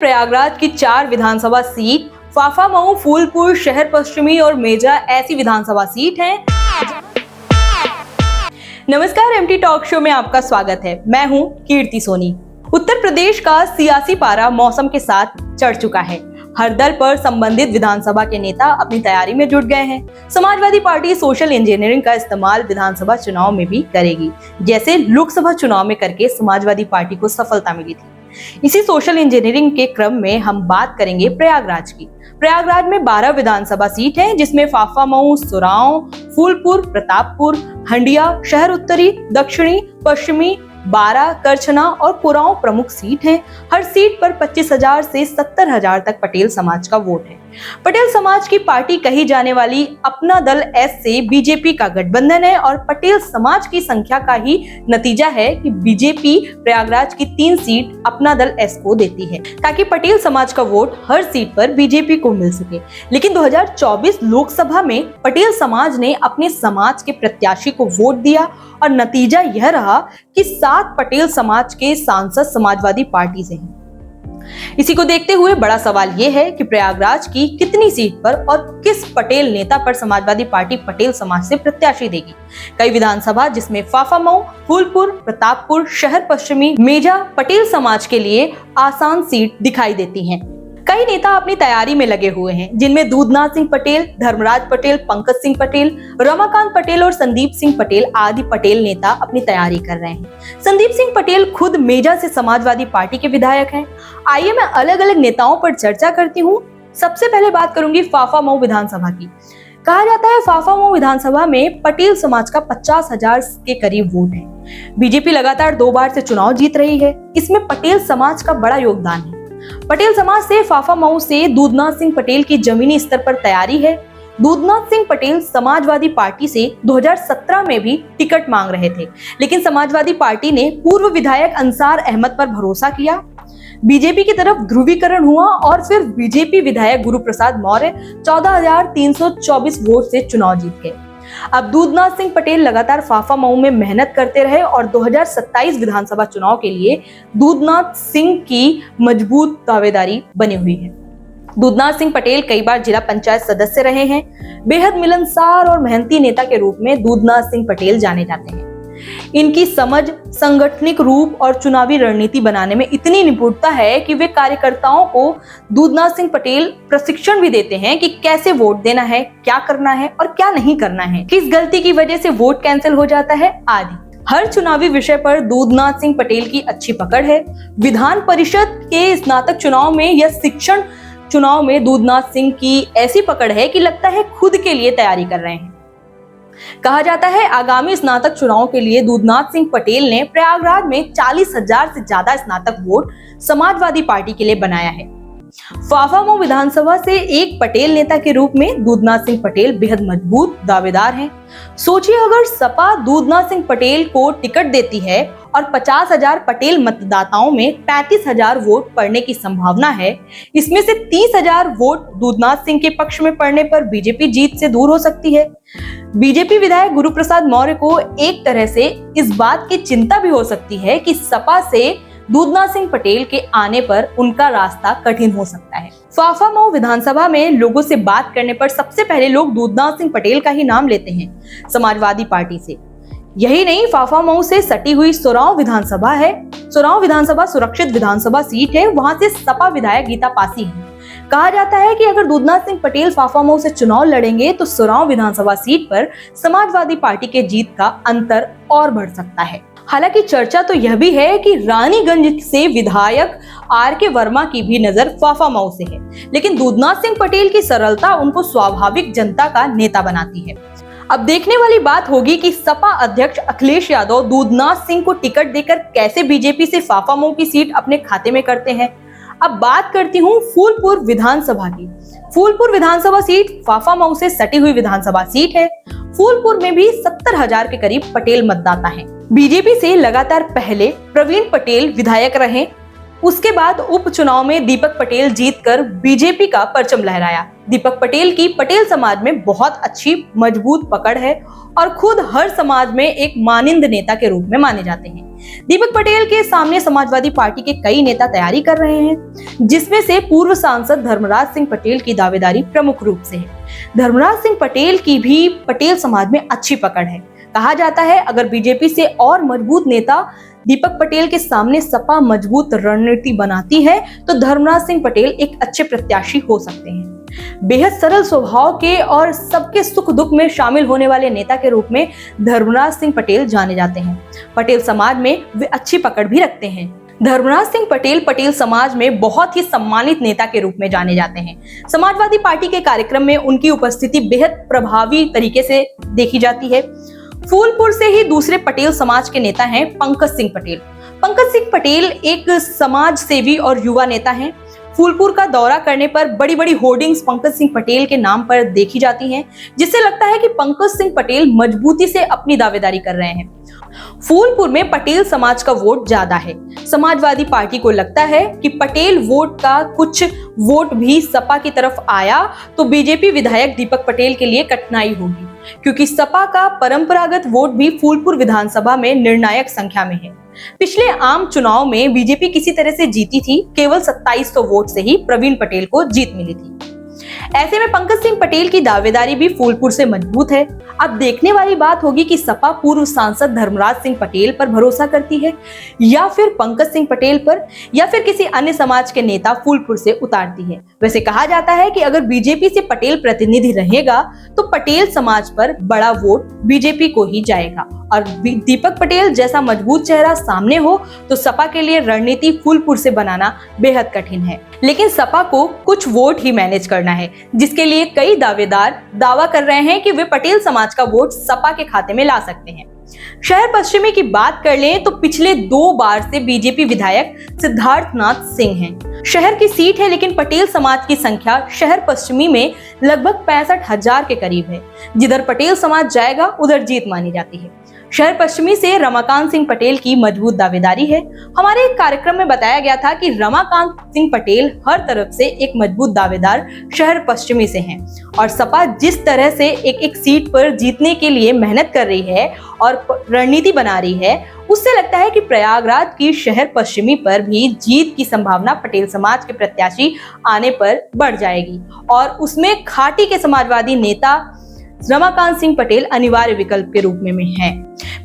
प्रयागराज की 4 विधानसभा सीट फाफामऊ, फूलपुर, शहर पश्चिमी और मेजा ऐसी विधानसभा सीट हैं। नमस्कार, एमटी टॉक शो में आपका स्वागत है। मैं हूं कीर्ति सोनी। उत्तर प्रदेश का सियासी पारा मौसम के साथ चढ़ चुका है। हर दल पर संबंधित विधानसभा के नेता अपनी तैयारी में जुट गए हैं। समाजवादी पार्टी सोशल इंजीनियरिंग का इस्तेमाल विधानसभा चुनाव में भी करेगी, जैसे लोकसभा चुनाव में करके समाजवादी पार्टी को सफलता मिली थी। इसी सोशल इंजीनियरिंग के क्रम में हम बात करेंगे प्रयागराज की। प्रयागराज में 12 विधानसभा सीट है, जिसमें फाफामऊ, सुराव, फूलपुर, प्रतापपुर, हंडिया, शहर उत्तरी, दक्षिणी, पश्चिमी, बारा, करछना और कुरांव प्रमुख सीट हैं। हर सीट पर 25,000 से 70,000 तक पटेल समाज का वोट है। पटेल समाज की पार्टी कही जाने वाली अपना दल एस से बीजेपी का गठबंधन है और पटेल समाज की संख्या का ही नतीजा है कि बीजेपी प्रयागराज की 3 सीट अपना दल एस को देती है, ताकि पटेल समाज का वोट हर सीट पर बीजेपी को मिल सके। लेकिन 2024 लोकसभा में पटेल समाज ने अपने समाज के प्रत्याशी को वोट दिया और नतीजा यह रहा कि 7 पटेल समाज के सांसद समाजवादी पार्टी से हैं। इसी को देखते हुए बड़ा सवाल यह है कि प्रयागराज की कितनी सीट पर और किस पटेल नेता पर समाजवादी पार्टी पटेल समाज से प्रत्याशी देगी। कई विधानसभा, जिसमें फाफामऊ, फूलपुर, प्रतापपुर, शहर पश्चिमी, मेजा पटेल समाज के लिए आसान सीट दिखाई देती हैं। कई नेता अपनी तैयारी में लगे हुए हैं, जिनमें दूधनाथ सिंह पटेल, धर्मराज पटेल, पंकज सिंह पटेल, रमाकांत पटेल और संदीप सिंह पटेल आदि पटेल नेता अपनी तैयारी कर रहे हैं। संदीप सिंह पटेल खुद मेजा से समाजवादी पार्टी के विधायक हैं। आइए मैं अलग अलग नेताओं पर चर्चा करती हूँ। सबसे पहले बात करूंगी फाफामऊ विधानसभा की। कहा जाता है फाफामऊ विधानसभा में पटेल समाज का 50,000 के करीब वोट है। बीजेपी लगातार 2 बार से चुनाव जीत रही है। इसमें पटेल समाज का बड़ा योगदान है। पटेल समाज से फाफामऊ से दूधनाथ सिंह पटेल की जमीनी स्तर पर तैयारी है। दूधनाथ सिंह पटेल समाजवादी पार्टी से 2017 में भी टिकट मांग रहे थे, लेकिन समाजवादी पार्टी ने पूर्व विधायक अंसार अहमद पर भरोसा किया। बीजेपी की तरफ ध्रुवीकरण हुआ और फिर बीजेपी विधायक गुरु प्रसाद मौर्य 14,324 वोट से चुनाव जीत गए। अब दूधनाथ सिंह पटेल लगातार फाफामऊ में मेहनत करते रहे और 2027 विधानसभा चुनाव के लिए दूधनाथ सिंह की मजबूत दावेदारी बनी हुई है। दूधनाथ सिंह पटेल कई बार जिला पंचायत सदस्य रहे हैं। बेहद मिलनसार और मेहनती नेता के रूप में दूधनाथ सिंह पटेल जाने जाते हैं। इनकी समझ, सांगठनिक रूप और चुनावी रणनीति बनाने में इतनी निपुणता है कि वे कार्यकर्ताओं को दूधनाथ सिंह पटेल प्रशिक्षण भी देते हैं कि कैसे वोट देना है, क्या करना है और क्या नहीं करना है, किस गलती की वजह से वोट कैंसिल हो जाता है आदि। हर चुनावी विषय पर दूधनाथ सिंह पटेल की अच्छी पकड़ है। विधान परिषद के स्नातक चुनाव में या शिक्षण चुनाव में दूधनाथ सिंह की ऐसी पकड़ है कि लगता है खुद के लिए तैयारी कर रहे हैं। कहा जाता है आगामी स्नातक चुनाव के लिए दूधनाथ सिंह पटेल ने प्रयागराज में 40,000 से ज्यादा स्नातक वोट समाजवादी पार्टी के लिए बनाया है। फाफामऊ विधानसभा से एक पटेल नेता के रूप में दूधनाथ सिंह पटेल बेहद मजबूत दावेदार हैं। सोचिए, अगर सपा दूधनाथ सिंह पटेल को टिकट देती है और 50,000 पटेल मतदाताओं में 35,000 वोट पड़ने की संभावना है। इसमें से 30,000 वोट दूधनाथ सिंह के पक्ष में पड़ने पर बीजेपी जीत से दूर हो सकती है। बीजेपी विधायक गुरु प्रसाद मौर्य को एक तरह से इस बात की चिंता भी हो सकती है कि सपा से दूधनाथ सिंह पटेल के आने पर उनका रास्ता कठिन हो सकता है। फाफामऊ विधानसभा में लोगों से बात करने पर सबसे पहले लोग दूधनाथ सिंह पटेल का ही नाम लेते हैं समाजवादी पार्टी से। यही नहीं, फाफामऊ से सटी हुई सुराव विधानसभा है। सुराव विधानसभा सुरक्षित विधानसभा सीट है। वहां से सपा विधायक गीता पासी है। कहा जाता है कि अगर दूधनाथ सिंह पटेल फाफामऊ से चुनाव लड़ेंगे तो सुराव विधानसभा सीट पर समाजवादी पार्टी के जीत का अंतर और बढ़ सकता है। हालांकि चर्चा तो यह भी है कि रानीगंज से विधायक आर.के. वर्मा की भी नजर फाफामऊ से है, लेकिन दूधनाथ सिंह पटेल की सरलता उनको स्वाभाविक जनता का नेता बनाती है। अब देखने वाली बात होगी कि सपा अध्यक्ष अखिलेश यादव दूधनाथ सिंह को टिकट देकर कैसे बीजेपी से फाफामऊ की सीट अपने खाते में करते हैं। अब बात करती हूँ फूलपुर विधानसभा की। फूलपुर विधानसभा सीट फाफामऊ से सटी हुई विधानसभा सीट है। फूलपुर में भी 70,000 के करीब पटेल मतदाता हैं। बीजेपी से लगातार पहले प्रवीण पटेल विधायक रहे। उसके बाद उपचुनाव में दीपक पटेल जीतकर बीजेपी का परचम लहराया। दीपक पटेल की पटेल समाज में बहुत अच्छी मजबूत पकड़ है और खुद हर समाज में एक मानिंद नेता के रूप में माने जाते हैं। दीपक पटेल के सामने समाजवादी पार्टी के कई नेता तैयारी कर रहे हैं, जिसमें से पूर्व सांसद धर्मराज सिंह पटेल की दावेदारी प्रमुख रूप से है। धर्मराज सिंह पटेल की भी पटेल समाज में अच्छी पकड़ है। कहा जाता है अगर बीजेपी से और मजबूत नेता दीपक पटेल के सामने सपा मजबूत रणनीति बनाती है तो धर्मराज सिंह पटेल एक अच्छे प्रत्याशी हो सकते हैं। बेहद सरल स्वभाव के और सबके सुख दुख में शामिल होने वाले नेता के रूप में धर्मराज सिंह पटेल जाने जाते हैं। पटेल समाज में वे अच्छी पकड़ भी रखते हैं। धर्मराज सिंह पटेल पटेल समाज में बहुत ही सम्मानित नेता के रूप में जाने जाते हैं। समाजवादी पार्टी के कार्यक्रम में उनकी उपस्थिति बेहद प्रभावी तरीके से देखी जाती है। फूलपुर से ही दूसरे पटेल समाज के नेता हैं पंकज सिंह पटेल। पंकज सिंह पटेल एक समाज सेवी और युवा नेता हैं। फूलपुर का दौरा करने पर बड़ी बड़ी होर्डिंग्स पंकज सिंह पटेल के नाम पर देखी जाती हैं, जिससे लगता है कि पंकज सिंह पटेल मजबूती से अपनी दावेदारी कर रहे हैं। फूलपुर में पटेल समाज का वोट ज्यादा है। समाजवादी पार्टी को लगता है कि पटेल वोट का कुछ वोट भी सपा की तरफ आया तो बीजेपी विधायक दीपक पटेल के लिए कठिनाई होगी, क्योंकि सपा का परंपरागत वोट भी फूलपुर विधानसभा में निर्णायक संख्या में है। पिछले आम चुनाव में बीजेपी किसी तरह से जीती थी, केवल 2700 वोट से ही प्रवीण पटेल को जीत मिली थी। ऐसे में पंकज सिंह पटेल की दावेदारी भी फूलपुर से मजबूत है। अब देखने वाली बात होगी कि सपा पूर्व सांसद धर्मराज सिंह पटेल पर भरोसा करती है या फिर पंकज सिंह पटेल पर या फिर किसी अन्य समाज के नेता फूलपुर से उतारती है। वैसे कहा जाता है कि अगर बीजेपी से पटेल प्रतिनिधि रहेगा तो पटेल समाज पर बड़ा वोट बीजेपी को ही जाएगा और दीपक पटेल जैसा मजबूत चेहरा सामने हो तो सपा के लिए रणनीति फूलपुर से बनाना बेहद कठिन है। लेकिन सपा को कुछ वोट ही मैनेज करना है, जिसके लिए कई दावेदार दावा कर रहे हैं कि वे पटेल समाज का वोट सपा के खाते में ला सकते हैं। शहर पश्चिमी की बात कर लें तो पिछले 2 बार से बीजेपी विधायक सिद्धार्थनाथ सिंह हैं। शहर की सीट है, लेकिन पटेल समाज की संख्या शहर पश्चिमी में लगभग 65,000 के करीब है। जिधर पटेल समाज जाएगा उधर जीत मानी जाती है। शहर पश्चिमी से रमाकांत सिंह पटेल की मजबूत दावेदारी है। हमारे एक कार्यक्रम में बताया गया था कि रमाकांत सिंह पटेल हर तरफ से एक मजबूत दावेदार शहर पश्चिमी से हैं और सपा जिस तरह से एक सीट पर जीतने के लिए मेहनत कर रही है और रणनीति बना रही है, उससे लगता है कि प्रयागराज की शहर पश्चिमी पर भी जीत की संभावना पटेल समाज के प्रत्याशी आने पर बढ़ जाएगी और उसमें खाटी के समाजवादी नेता रमाकांत सिंह पटेल अनिवार्य विकल्प के रूप में हैं।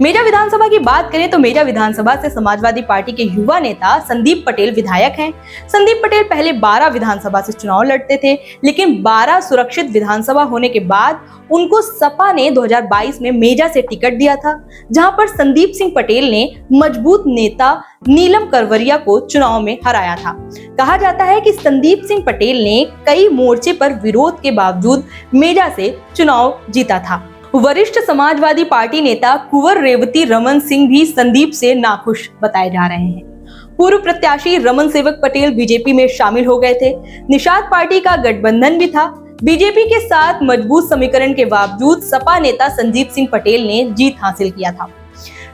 मेजा विधानसभा की बात करें तो मेजा विधानसभा से समाजवादी पार्टी के युवा नेता संदीप पटेल विधायक हैं। संदीप पटेल पहले 12 विधानसभा से चुनाव लड़ते थे, लेकिन 12 सुरक्षित विधानसभा होने के बाद उनको सपा ने 2022 में मेजा से टिकट दिया था, जहां पर संदीप सिंह पटेल ने मजबूत नेता नीलम करवरिया को चुनाव में हराया था। कहा जाता है कि संदीप सिंह पटेल ने कई मोर्चे पर विरोध के बावजूद मेजा से चुनाव जीता था। वरिष्ठ समाजवादी पार्टी नेता कुंवर रेवती रमन सिंह भी संदीप से नाखुश बताए जा रहे हैं। पूर्व प्रत्याशी रमन सेवक पटेल बीजेपी में शामिल हो गए थे। निषाद पार्टी का गठबंधन भी था। बीजेपी के साथ मजबूत समीकरण के बावजूद सपा नेता संदीप सिंह पटेल ने जीत हासिल किया था।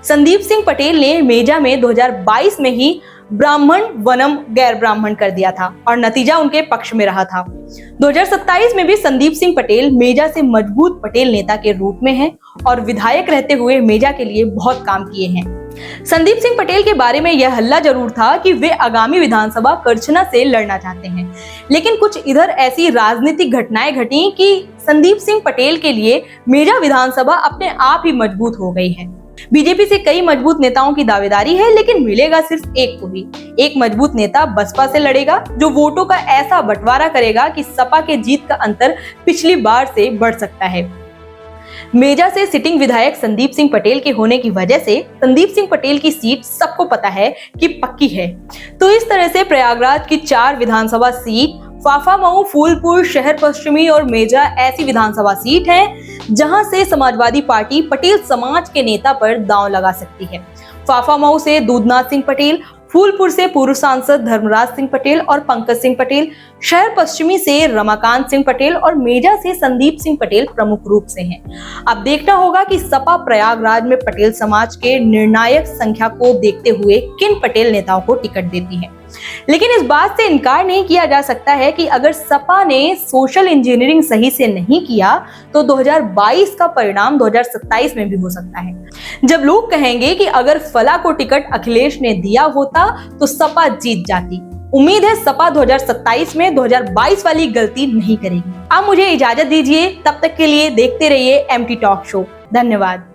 संदीप सिंह पटेल ने मेजा में 2022 में ही ब्राह्मण वनम गैर ब्राह्मण कर दिया था और नतीजा उनके पक्ष में रहा था। 2027 में भी संदीप सिंह पटेल मेजा से मजबूत पटेल नेता के रूप में हैं और विधायक रहते हुए मेजा के लिए बहुत काम किए हैं। संदीप सिंह पटेल के बारे में यह हल्ला जरूर था कि वे आगामी विधानसभा करछना से लड़ना चाहते हैं, लेकिन कुछ इधर ऐसी राजनीतिक घटनाएं घटी कि संदीप सिंह पटेल के लिए मेजा विधानसभा अपने आप ही मजबूत हो गई है। बीजेपी से कई मजबूत नेताओं की दावेदारी है, लेकिन मिलेगा सिर्फ एक को ही। एक मजबूत नेता बसपा से लड़ेगा जो वोटों का ऐसा बंटवारा करेगा कि सपा के जीत का अंतर पिछली बार से बढ़ सकता है। मेजा से सिटिंग विधायक संदीप सिंह पटेल के होने की वजह से संदीप सिंह पटेल की सीट सबको पता है कि पक्की है। तो इस तरह से प्रयागराज की 4 विधानसभा सीट, फाफामऊ, फूलपुर, शहर पश्चिमी और मेजा ऐसी विधानसभा सीट हैं जहां से समाजवादी पार्टी पटेल समाज के नेता पर दांव लगा सकती है। फाफामऊ से दूधनाथ सिंह पटेल, फूलपुर से पूर्व सांसद धर्मराज सिंह पटेल और पंकज सिंह पटेल, शहर पश्चिमी से रमाकांत सिंह पटेल और मेजा से संदीप सिंह पटेल प्रमुख रूप से हैं। अब देखना होगा कि सपा प्रयागराज में पटेल समाज के निर्णायक संख्या को देखते हुए किन पटेल नेताओं को टिकट देती है। लेकिन इस बात से इनकार नहीं किया जा सकता है कि अगर सपा ने सोशल इंजीनियरिंग सही से नहीं किया तो 2022 का परिणाम 2027 में भी हो सकता है, जब लोग कहेंगे कि अगर फला को टिकट अखिलेश ने दिया होता तो सपा जीत जाती। उम्मीद है सपा 2027 में 2022 वाली गलती नहीं करेगी। अब मुझे इजाजत दीजिए, तब तक के लिए देखते रहिए एमटी टॉक शो। धन्यवाद।